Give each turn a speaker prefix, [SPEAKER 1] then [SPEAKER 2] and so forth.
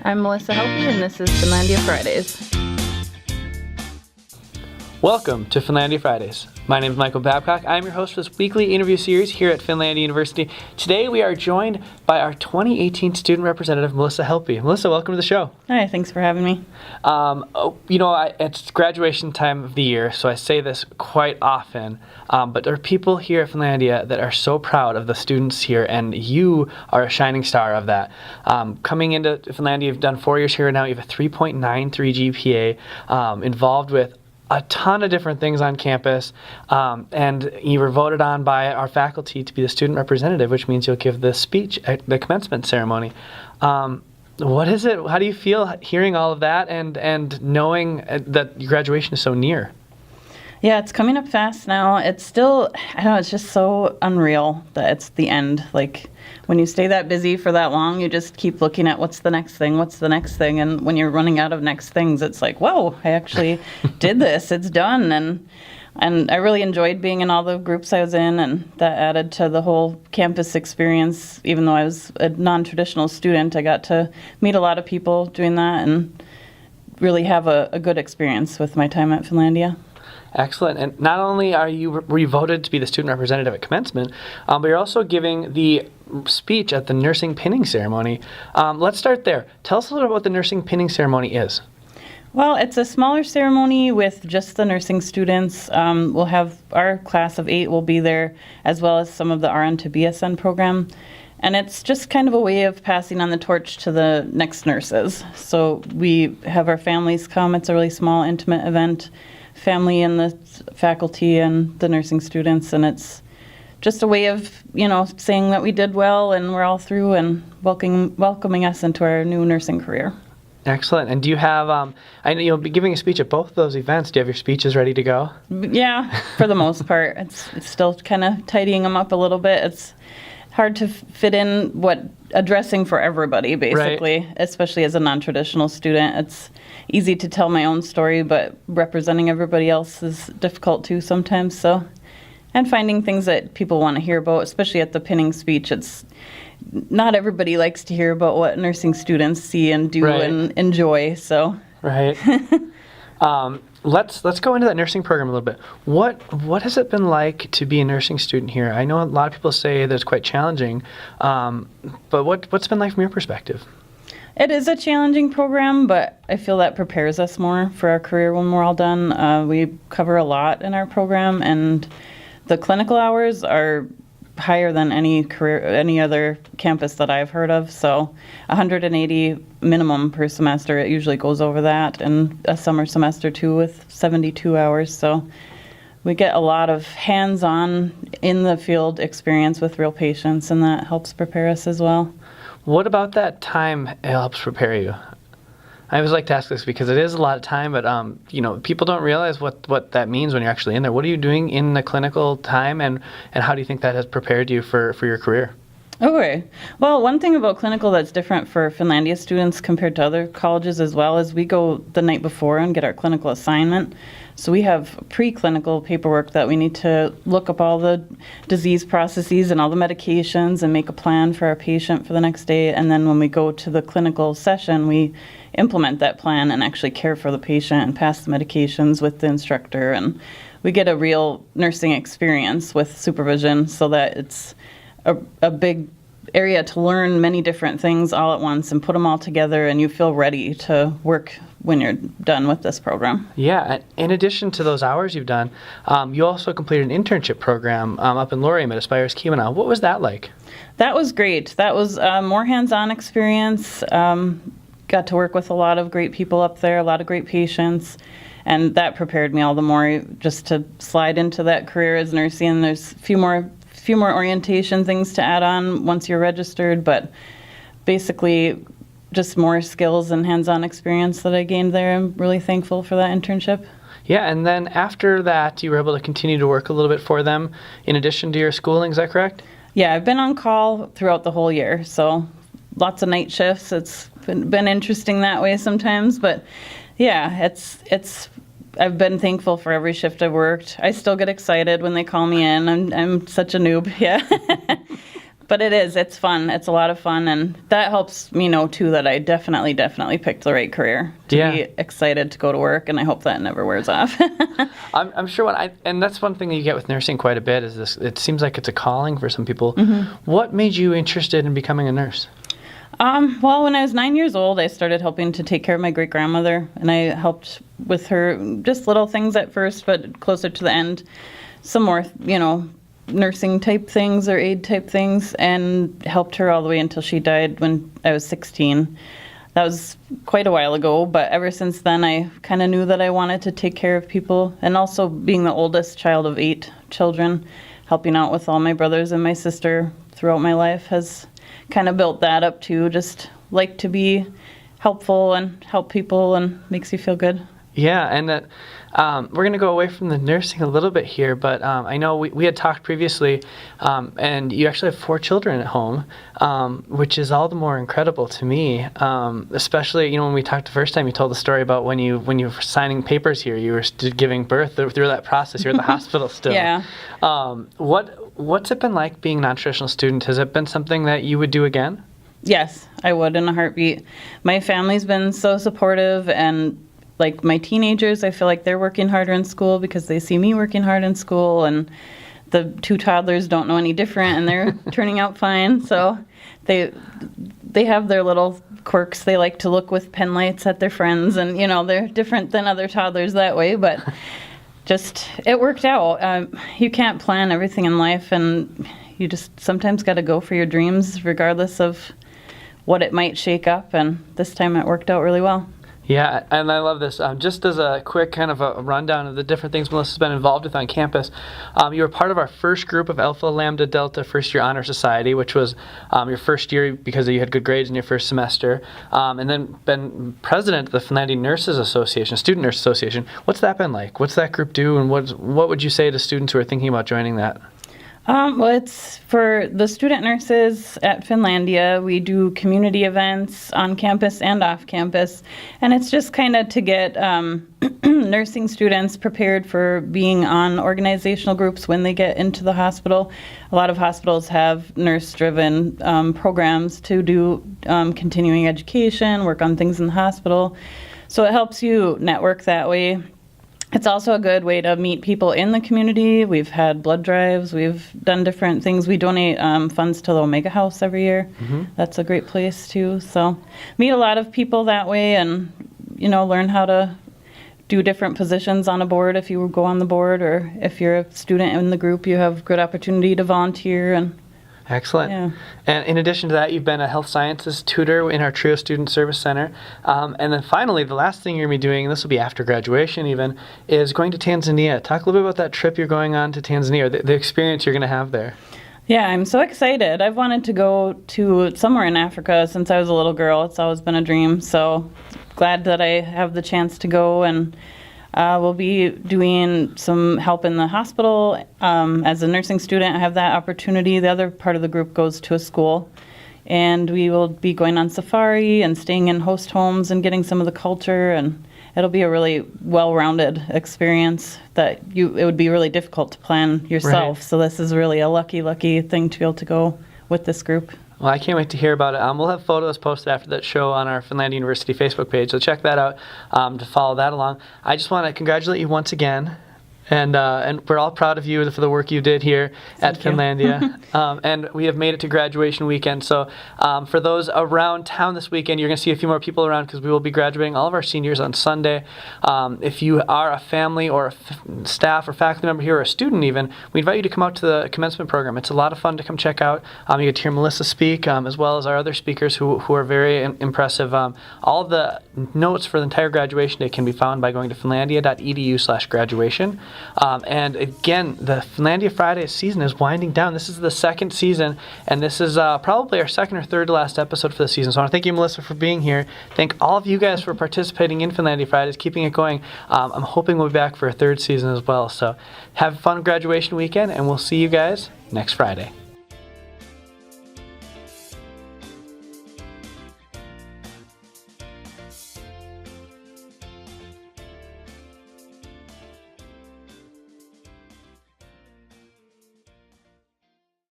[SPEAKER 1] I'm Melissa Helppi, and this is Finlandia Fridays.
[SPEAKER 2] Welcome to Finlandia Fridays. My name is Michael Babcock. I'm your host for this weekly interview series here at Finlandia University. Today we are joined by our 2018 student representative, Melissa Helppi. Melissa, welcome to the show.
[SPEAKER 1] Hi, thanks for having me.
[SPEAKER 2] It's graduation time of the year, so I say this quite often, but there are people here at Finlandia that are so proud of the students here, and you are a shining star of that. Coming into Finlandia, you've done 4 years here now. You have a 3.93 GPA, involved with a ton of different things on campus, and you were voted on by our faculty to be the student representative, which means you'll give the speech at the commencement ceremony. What is it? How do you feel hearing all of that and knowing that your graduation is so near?
[SPEAKER 1] Yeah, it's coming up fast now. It's still, I don't know, it's just so unreal that it's the end. Like, when you stay that busy for that long, you just keep looking at what's the next thing, and when you're running out of next things, it's like, whoa, I actually did this, it's done. And I really enjoyed being in all the groups I was in, and that added to the whole campus experience. Even though I was a non-traditional student, I got to meet a lot of people doing that and really have a good experience with my time at Finlandia.
[SPEAKER 2] Excellent. And not only were you voted to be the student representative at commencement, but you're also giving the speech at the nursing pinning ceremony. Let's start there. Tell us a little bit what the nursing pinning ceremony is.
[SPEAKER 1] Well, it's a smaller ceremony with just the nursing students. We'll have our class of 8 will be there, as well as some of the RN to BSN program. And it's just kind of a way of passing on the torch to the next nurses. So we have our families come. It's a really small, intimate event. Family and the faculty and the nursing students, and it's just a way of, saying that we did well and we're all through and welcoming us into our new nursing career.
[SPEAKER 2] Excellent. And do you have, I know you'll be giving a speech at both of those events. Do you have your speeches ready to go?
[SPEAKER 1] Yeah, for the most part. It's still kind of tidying them up a little bit. It's hard to fit in addressing for everybody, basically, right. Especially as a non-traditional student. It's easy to tell my own story, but representing everybody else is difficult too sometimes. So, and finding things that people want to hear about, especially at the pinning speech. It's not everybody likes to hear about what nursing students see and do right. and enjoy. So,
[SPEAKER 2] right. Let's go into that nursing program a little bit. What has it been like to be a nursing student here? I know a lot of people say that it's quite challenging, but what's it been like from your perspective?
[SPEAKER 1] It is a challenging program, but I feel that prepares us more for our career when we're all done. We cover a lot in our program, and the clinical hours are higher than any other campus that I've heard of. So 180 minimum per semester. It usually goes over that, and a summer semester too with 72 hours. So we get a lot of hands-on in the field experience with real patients, and that helps prepare us as well.
[SPEAKER 2] What about that time helps prepare you? I always like to ask this because it is a lot of time, but people don't realize what that means when you're actually in there. What are you doing in the clinical time, and how do you think that has prepared you for your career?
[SPEAKER 1] Okay. Well, one thing about clinical that's different for Finlandia students compared to other colleges as well is we go the night before and get our clinical assignment. So we have preclinical paperwork that we need to look up all the disease processes and all the medications and make a plan for our patient for the next day. And then when we go to the clinical session, we implement that plan and actually care for the patient and pass the medications with the instructor. And we get a real nursing experience with supervision, so that it's a big area to learn many different things all at once and put them all together, and you feel ready to work when you're done with this program.
[SPEAKER 2] Yeah, in addition to those hours you've done, you also completed an internship program up in Laurium at Aspires Keweenaw. What was that like?
[SPEAKER 1] That was great. That was more hands-on experience. Got to work with a lot of great people up there, a lot of great patients, and that prepared me all the more just to slide into that career as nursing. There's a few more orientation things to add on once you're registered, but basically just more skills and hands-on experience that I gained there. I'm really thankful for that internship.
[SPEAKER 2] Yeah, and then after that, you were able to continue to work a little bit for them in addition to your schooling, is that correct?
[SPEAKER 1] Yeah, I've been on call throughout the whole year, so lots of night shifts. It's been interesting that way sometimes, but yeah, it's I've been thankful for every shift I've worked. I still get excited when they call me in. I'm such a noob, yeah. but it's fun. It's a lot of fun, and that helps me know too that I definitely picked the right career to be excited to go to work, and I hope that never wears off.
[SPEAKER 2] I'm sure and that's one thing that you get with nursing quite a bit is this. It seems like it's a calling for some people. What made you interested in becoming a nurse?
[SPEAKER 1] Well, when I was 9 years old, I started helping to take care of my great-grandmother, and I helped with her just little things at first, but closer to the end, some more, nursing type things or aid type things, and helped her all the way until she died when I was 16. That was quite a while ago, but ever since then, I kind of knew that I wanted to take care of people, and also being the oldest child of 8 children, helping out with all my brothers and my sister throughout my life has kind of built that up too. Just like to be helpful and help people, and makes you feel good.
[SPEAKER 2] Yeah, and that we're going to go away from the nursing a little bit here, but I know we had talked previously, and you actually have 4 children at home, which is all the more incredible to me, especially, when we talked the first time, you told the story about when you were signing papers here, you were giving birth through that process. You're at the hospital still.
[SPEAKER 1] Yeah.
[SPEAKER 2] What's it been like being a non-traditional student? Has it been something that you would do again?
[SPEAKER 1] Yes, I would in a heartbeat. My family's been so supportive, and like my teenagers, I feel like they're working harder in school because they see me working hard in school, and the 2 toddlers don't know any different, and they're turning out fine. So they have their little quirks. They like to look with pen lights at their friends, and they're different than other toddlers that way, but just it worked out. You can't plan everything in life, and you just sometimes got to go for your dreams regardless of what it might shake up, and this time it worked out really well.
[SPEAKER 2] Yeah, and I love this. Just as a quick kind of a rundown of the different things Melissa's been involved with on campus, you were part of our first group of Alpha Lambda Delta First Year Honor Society, which was your first year because you had good grades in your first semester, and then been president of the Finlandia Nurses Association, Student Nurse Association. What's that been like? What's that group do, and what would you say to students who are thinking about joining that?
[SPEAKER 1] Well, it's for the student nurses at Finlandia. We do community events on campus and off campus, and it's just kind of to get nursing students prepared for being on organizational groups when they get into the hospital. A lot of hospitals have nurse-driven programs to do continuing education, work on things in the hospital, so it helps you network that way. It's also a good way to meet people in the community. We've had blood drives. We've done different things. We donate funds to the Omega House every year. That's a great place too. So meet a lot of people that way, and learn how to do different positions on a board if you go on the board, or if you're a student in the group, you have good opportunity to volunteer. And
[SPEAKER 2] excellent.
[SPEAKER 1] Yeah.
[SPEAKER 2] And in addition to that, you've been a health sciences tutor in our TRIO Student Service Center. And then finally, the last thing you're going to be doing, and this will be after graduation even, is going to Tanzania. Talk a little bit about that trip you're going on to Tanzania, or the experience you're going to have there.
[SPEAKER 1] Yeah, I'm so excited. I've wanted to go to somewhere in Africa since I was a little girl. It's always been a dream. So glad that I have the chance to go, and we'll be doing some help in the hospital. As a nursing student, I have that opportunity. The other part of the group goes to a school, and we will be going on safari and staying in host homes and getting some of the culture, and it'll be a really well-rounded experience that it would be really difficult to plan yourself.
[SPEAKER 2] Right.
[SPEAKER 1] So this is really a lucky thing to be able to go with this group.
[SPEAKER 2] Well, I can't wait to hear about it. We'll have photos posted after that show on our Finlandia University Facebook page, so check that out to follow that along. I just want to congratulate you once again. And we're all proud of you for the work you did here at Finlandia. And we have made it to graduation weekend. So for those around town this weekend, you're going to see a few more people around because we will be graduating all of our seniors on Sunday. If you are a family or a staff or faculty member here or a student even, we invite you to come out to the commencement program. It's a lot of fun to come check out. You get to hear Melissa speak as well as our other speakers who are very impressive. All of the notes for the entire graduation day can be found by going to finlandia.edu/graduation. And again, the Finlandia Fridays season is winding down. This is the second season, and this is probably our second or third to last episode for the season. So I want to thank you, Melissa, for being here. Thank all of you guys for participating in Finlandia Fridays, keeping it going. I'm hoping we'll be back for a third season as well. So have a fun graduation weekend, and we'll see you guys next Friday.